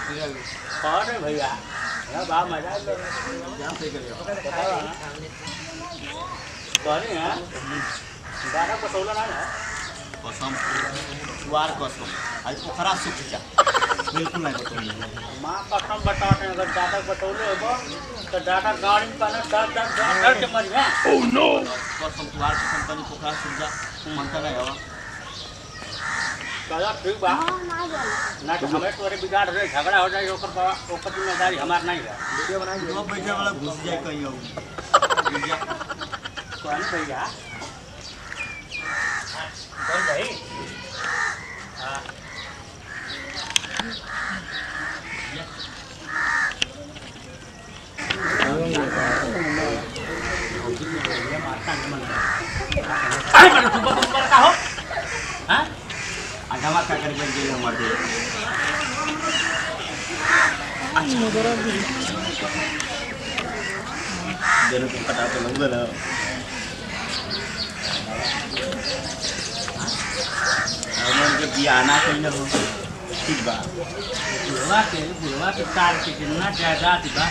अरे भैया बा मजा सॉरी है दादा पटोला ना कसम वार कसम आज पोखरा सूख जा बिल्कुल नहीं बटोले मां कसम बताते हैं अगर दादा पटोले हो तो दादा गाड़ी में पाना डर के मर गया ओह नो कसम वार कसम तनी पोखरा सूख जा मनता नहीं हवा चलो ठीक बा ना तो हमें तोरे बिगाड़ रहे झगड़ा हो जाए ओकर जिम्मेदारी हमार नहीं है वीडियो बनाएंगे दो बैठे वाला घुस जाए कहीं हो कौन भैया कौन भाई हां अरे बड़ा तुम का हो हां आगमा का कर बन गई हमारे अच्छा नजर आ रही जरूर को पता तो लग रहा हमन के बियाना कहीं न हो ठीक बा बुलवा के तार के जितना जायदाद बा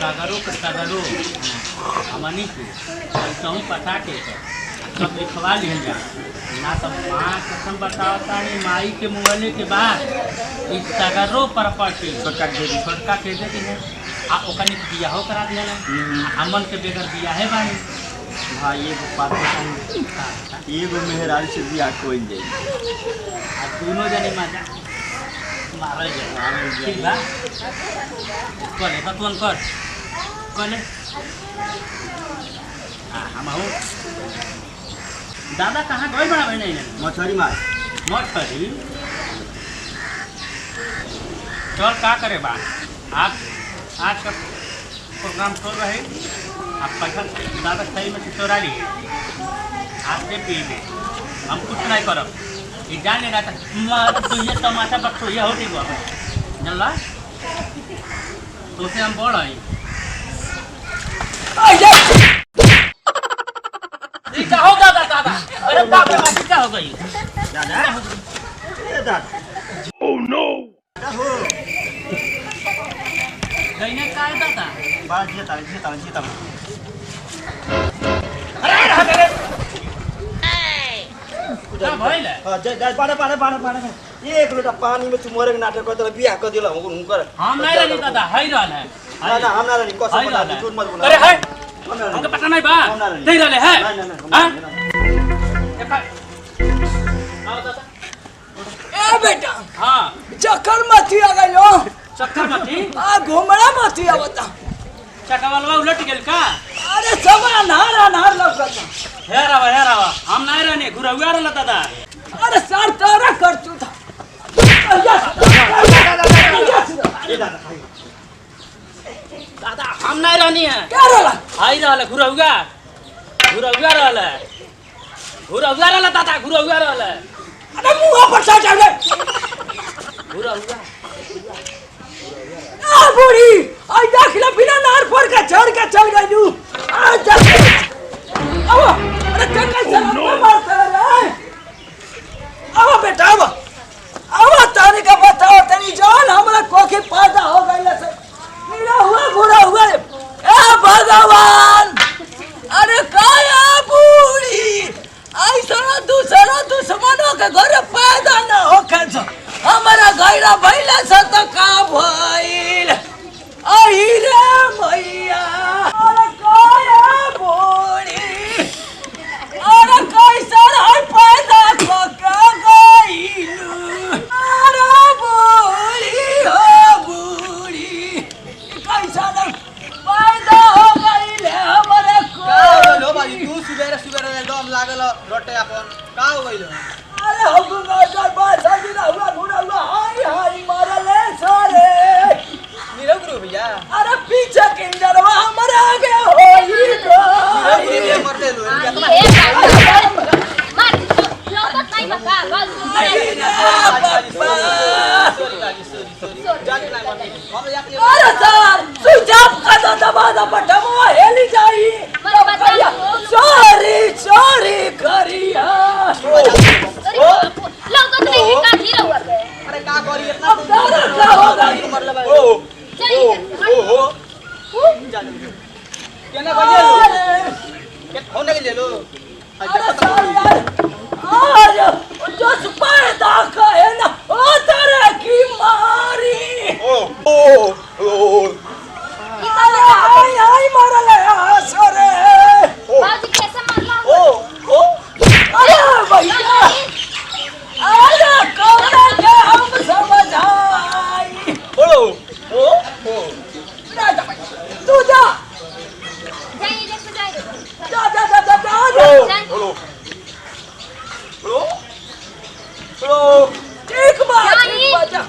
कगरो हमनी के कहूँ पता के सब लिखवा लिहल जा ना सब माँ कसम बताता नहीं माई के मुँहले के बाद इस तगरो प्रॉपर्टी छोटका के दे दी है आ ओकनी बियाहो करा दिया ना हमन के बेगर बियाहे बानी भाई ये बात बताऊं ये वो मेहराल से बियाह कोई जाए आ दोनों जने मजा मारल जाए ठीक बा करे बतवन कर कले हम हूँ दादा कहाँ गए बड़ा भाई नहीं मछली मार मछली चल क्या करे बा आप आज का प्रोग्राम चल रहे आप पैसा दादा सही में चोरा लिए आपसे पी में हम कुछ नहीं करब ये जान लेना था तो ये तमाशा बक्सो ये होती गो जानला तो से हम बोल रहे क्या हो दादा दादा अरे बाप रे बाप क्या हो गई दादा ए दादा ओह नो क्या हो गईने का है दादा बात ये ताली अरे रे क्या भइले हां जा पानी एक लोटा पानी में तू मरे के नाटक कर दे बियाह कर दिला हम कर हम नहीं रहनी दादा हई रहल है दादा हम ना रहनी कसम बता झूठ मत बोला अरे है हमके पता नहीं बा नहीं रहले है हां आओ दादा ए बेटा हां चक्कर मती आ गयो चक्कर मती आ घुमड़ा मती आवता चकवालवा उलट गेल का अरे सब नार लगता हेरावा हम नहीं रहनी घुरहुआ रहल दादा अरे सर तारा कर तू था दादा हम नहीं रहनी है क्या रहला आई रहल घुरहुआ रहल दादा घुरहुआ रहल अरे मुंह पर सा जावे घुरहुआ आ बूढ़ी आई देख ले बिना नार पर के चढ़ के चल गई तू आ जा आओ अरे कैसे मारता रे आओ बेटा आओ तारी का बताओ तेरी जान हमरा कोके पैदा हो गई से मेरा बुरा हुआ ए भगवान अरे काया बूढ़ी ऐसा दूसरा दुश्मनों के घर पैदा न हो कैसे हमारा गैरा भइला से तो का भइल आई रे मैया अरे काया बूढ़ी अरे कैसा है पैदा को का गइलू अरे बूढ़ी कैसा पैदा हो गइले हमरे को लो भाई तू सुबेरे एकदम लागल रोटे अपन का हो गइल अरे हम नजर बात सजना हुआ हाय मारले सारे नीरव गुरु भैया अरे पीछे किंजरवा हमारे आगे होई गो नीरव मरते लो मार लोगत नहीं बका बस अरे सर सुजाब का तो दबा बटमो हेली जाई चोरी करिया लोगत नहीं का हीरो हुआ दस पैदा कहे ना ओ तरह की मारी अरे आई मरल सरे बाबूजी कैसे मारला अरे भैया अरे कौन के हम समझाई तू जा जाइए देखो जाइए जा ठीक बात जा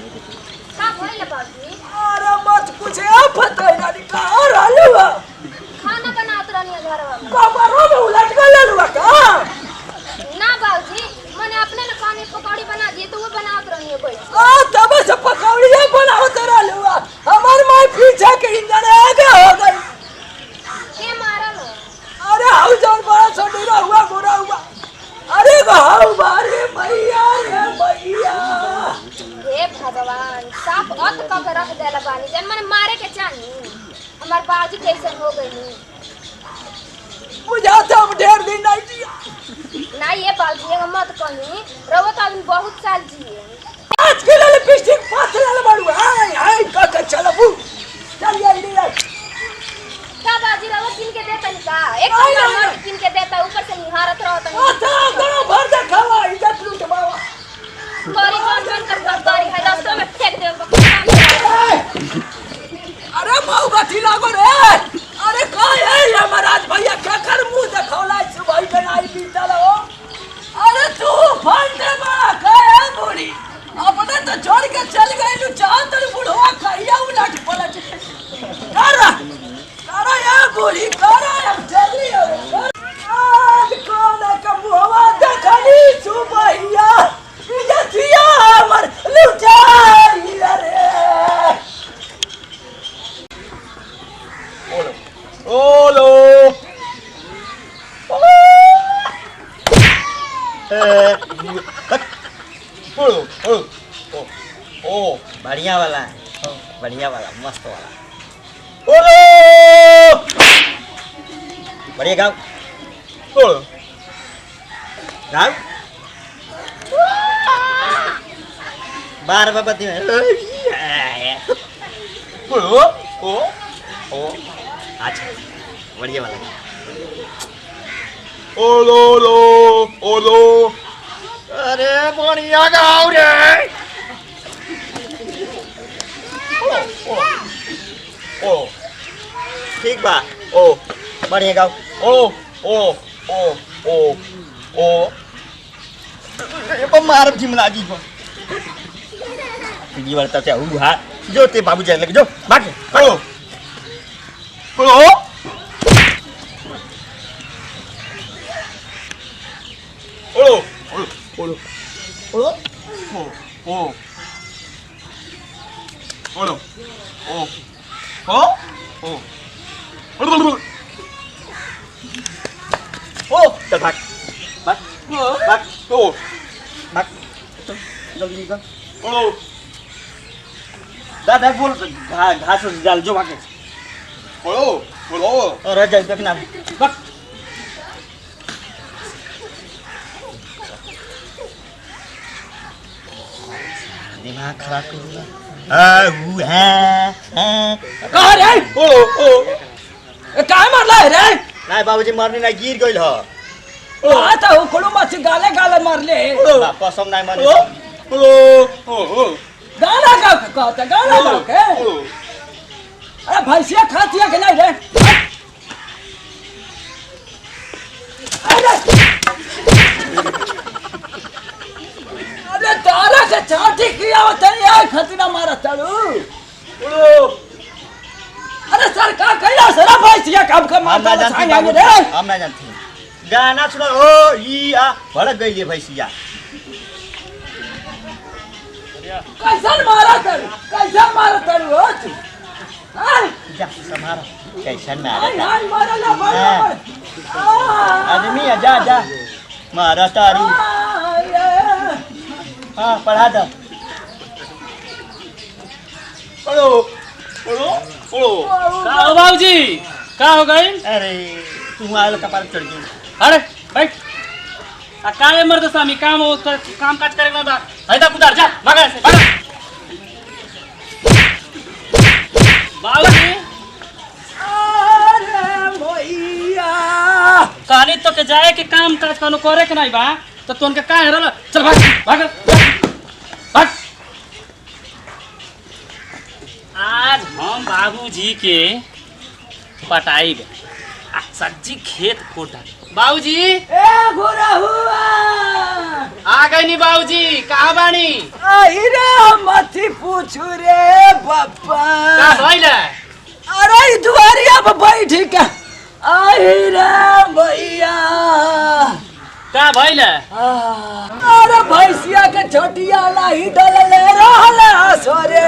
का भइल बाबूजी अरे मत कुछ आफत है ना कहाँ रहलू खाना बनात रहनी घरवा में कमरों में उलट गए ललुआ का ना बाबूजी मैंने अपने न खाने पकौड़ी बना दिए तो वो बनात रहनी है बैठ तब से पकौड़िया बनाते रहलू हमार माई पीछे के इंजन आगे हो गई के मारल अरे हाउ जौन बड़ा छोटी हुआ गोरा हुआ अरे हाउ बारे भैया रे भैया हे भगवान साफ अत क के रख देला बानी जन मने मारे के चाही हमार बाबूजी कैसे हो गई मुझे तो अब ढेर दिन नहीं जिया ना ये बाबूजी एगो मत कही रहो तो आदमी बहुत साल जिए आज के लिए लिपस्टिक पास ले बड़ू हाय का चलबू चल ये ले का बाबूजी रहो किन के देता नहीं का एक नंबर किन के देता ऊपर से निहारत रहता नहीं अच्छा करो भर दे खावा इज्जत लूट बाबा गरी जोन कर गरी है रास्ते में फेंक दे अरे मऊ गठी लागो रे अरे का है ये महाराज भैया क्या कर मुंह देखौला सुबह बनाई बीतल हो अरे तू फंडे बड़ा काहे बूढ़ी अपने तो छोड़ के चल गई नु चाहत बुढ़वा कहिया उलट पलट करा या बूढ़ी करा अब जल्दी आज कौन का मुहवा देखली सुबहिया इज्जतिया हमर लुटाई रे ओलो ओ बढ़िया वाला है बढ़िया वाला मस्त वाला ओलो बढ़िया गाँव गाँव 12 बत्ती में ओ अच्छा बढ़िया वाला ओलो अरे बढ़िया गाँव रे ओ ठीक बा ओ बढ़िया गाँव ओ मार जिमला जी को जी वाला तो हुआ जो ते बाबू जाने लगे जो भाग चल भाग जल्दी निकल दादा बोल घास डाल जो भागे और जल देखना दिमाग खराब कर कहा रे काय मारला रे नहीं बाबूजी मरने नहीं गिर गइल ह आता हो कोड़ो माछी गाले गाले मारले कसम नहीं माने गाना गा कहता गाना गा के अरे भैंसिया खाती है कि नहीं रे अरे तारा के चाटी किया होता है यार खतना मारा चलू अरे सर का कहला सर भैंसिया काम का मारता सांगे रे हम ना जानते गाना सुनो ओ ई आ भड़क गई है भैंसिया कैसन मारा कर हो तू हां जा समारा कैसन हाय मारा हाय मारा ना मारा आदमी आ जा जा मारा तारू हां पढ़ा दो पढ़ो का हो बाबूजी का हो गई अरे तू आल कपार चढ़ गई अरे बैठ आ काहे मर्द स्वामी काम काम काज करे बा हैदा कुदार जा भागा से भागा बाबूजी अरे भैया कहानी तो के जाए के काम काज कोनो करे के नहीं बा तो तोन के काहे रहल चल भाग भाग भाग आज हम बाबूजी के पटाई आ सब्जी खेत कोटा बाबूजी ए घोड़ा हुआ आ गई नी बाबूजी कहाँ बानी आई रे मती पूछू रे बापा का भइले अरे ई दुआरिया पे बैठी के आई रे भैया का भइले अरे भैंसिया के छोटिया लाही डलले रहले हसोरे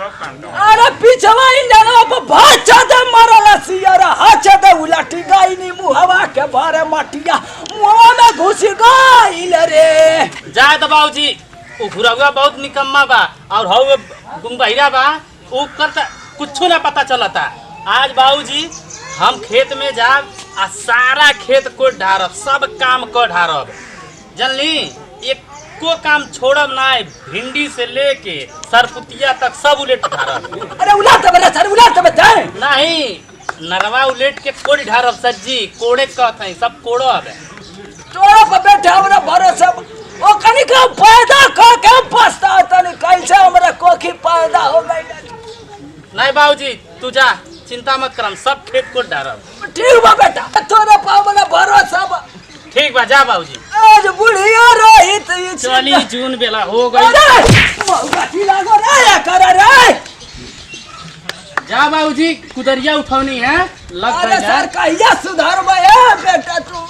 अरे पिछवा इंजनवा पे भाचा दे मरल सियर हाचा दे उलटी गई नी मुहवा के भरे मटिया मुंह में घुस गइल रे जा तो बाबूजी उ घुरवा बहुत निकम्मा बा और हौ गुंगबहिरा बा उ करता कुछो ना पता चलता आज बाबूजी हम खेत में जाब आ सारा खेत को ढारब सब काम को ढारब जनली एको काम छोड़ब ना भिंडी से लेके सरपुतिया तक सब उलेट ढारब अरे उलाट बरे सर उलाट बे नहीं नरवा उलेट के कोड़ी ढारब सज्जी कोड़े कहत है सब कोड़ब तोरा पे बैठे हमरा भरोसा ओ कनी का पैदा क के पछता तनी कैसे हमरा कोखी पैदा हो गई नहीं बाबूजी तू जा चिंता मत करम सब खेत को ढारब ठीक बा बेटा तोरा पे हमरा भरोसा बा ठीक बा जा बाबूजी आज बुढ़िया रही तो ये चली जून बेला हो गई मौगाटी लागो रे कर रे जा बाबूजी कुदरिया उठौनी है लग अरे गई सर कहिया सुधार बे बेटा तू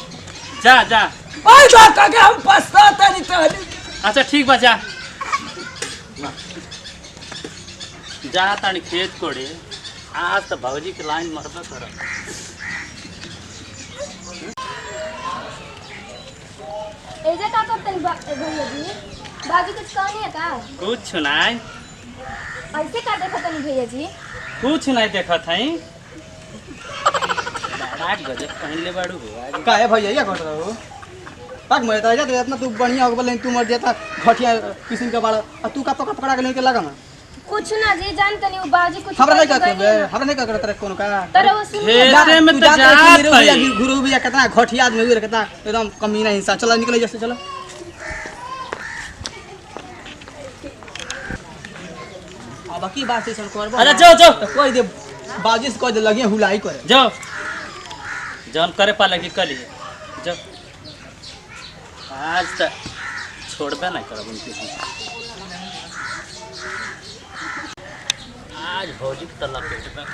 जा जा पैदा क के हम पछता तनी तहली अच्छा ठीक बा जा जा तानी खेत कोड़े आज तो बाबूजी के लाइन मरबा कर एजे का करतनी भैया जी बाजू कुछ कहनी है का कुछ नहीं ऐसे का देखतनी भैया जी कुछ नहीं देखत है बड़ा गजब पहन ले बाड़ू हो काहे भैया ये कर रहा हो पाक मरे तो जाते इतना तू बढ़िया हो बोले तू मर जाता घटिया किस्म का बाड़ा और तू का पकड़ पकड़ा के लेके लगा ना कुछ ना जी जानतनी वो बाजू कुछ हमरा नहीं कहत करते गइनी ना। हमरा नहीं कर तेरे कोनो का तोरा वो सुन खेते में तो जात है गुरु भी कितना घटिया आदमी हुए कितना एकदम कमीना इंसान चलो निकल जैसे चलो अब की बात से करबो अरे जाओ जाओ तो कोई दे बाजी से कोई दे लगे हुलाई करे जाओ जौन करे पाले की कली जाओ आज तो छोड़बे नहीं करब उनके आज भौजी के तलब पेट में